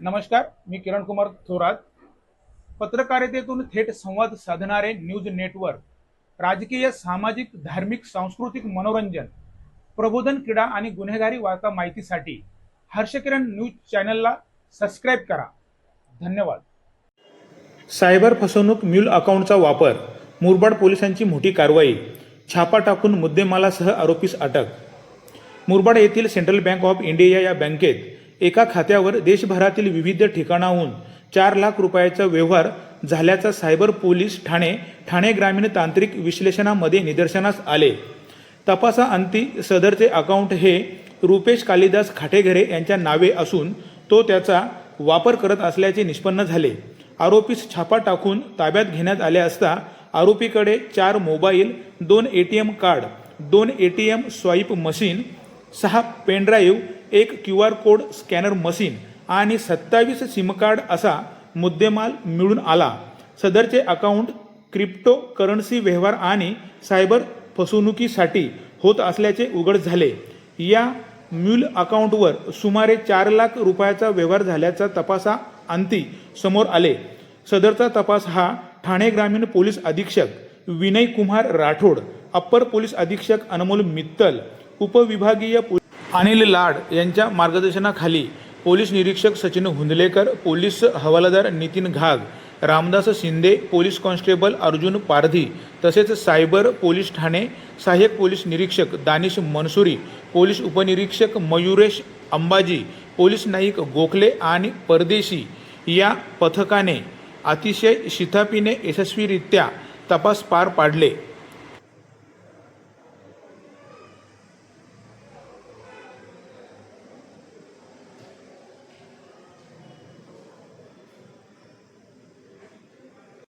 नमस्कार, मी किरण कुमार थोरात. पत्रकारितेतून थेट संवाद साधणारे न्यूज नेटवर्क, राजकीय, सामाजिक, धार्मिक, सांस्कृतिक, मनोरंजन, प्रबोधन, क्रीडा आणि गुन्हेगारी वार्ता माहितीसाठी हर्षकिरण न्यूज चॅनलला सबस्क्राईब करा. धन्यवाद. सायबर फसवणूक म्यूल अकाउंटचा वापर, मुरबाड पोलिसांची मोठी कारवाई, छापा टाकून मुद्देमालासह आरोपीस अटक. मुरबाड येथील सेंट्रल बँक ऑफ इंडिया या बँकेत एका खात्यावर देशभरातील विविध ठिकाणाहून 4 लाख रुपयाचा व्यवहार झाल्याचा सायबर पोलीस ठाणे ग्रामीण तांत्रिक विश्लेषणामध्ये निदर्शनास आले. तपासाअंती सदरचे अकाउंट हे रुपेश कालिदास खाटेघरे यांच्या नावे असून तो त्याचा वापर करत असल्याचे निष्पन्न झाले. आरोपीस छापा टाकून ताब्यात घेण्यात आले असता आरोपीकडे 4 mobile, 2 ATM card, 2 ATM swipe machine, 6 pen drive, 1 QR code scanner machine आणि 27 सिम कार्ड असा मुद्देमाल मिळून आला. सदरचे अकाउंट क्रिप्टो करन्सी व्यवहार आणि सायबर फसवणुकीसाठी होत असल्याचे उघड झाले. या म्यूल अकाउंटवर सुमारे 4 लाख रुपयाचा व्यवहार झाल्याचा तपासाअंती समोर आले. सदरचा तपास हा ठाणे ग्रामीण पोलीस अधीक्षक विनय कुमार राठोड, अप्पर पोलीस अधीक्षक अनमोल मित्तल, उपविभागीय अनिल लाड यांच्या मार्गदर्शनाखाली पोलीस निरीक्षक सचिन हुंदलेकर, पोलीस हवालदार नितीन घाग, रामदास शिंदे, पोलीस कॉन्स्टेबल अर्जुन पारधी तसेच सायबर पोलीस ठाणे सहाय्यक पोलीस निरीक्षक दानिश मनसुरी, पोलीस उपनिरीक्षक मयुरेश अंबाजी, पोलीस नाईक गोखले आणि परदेशी या पथकाने अतिशय शिताफीने यशस्वीरित्या तपास पार पाडले.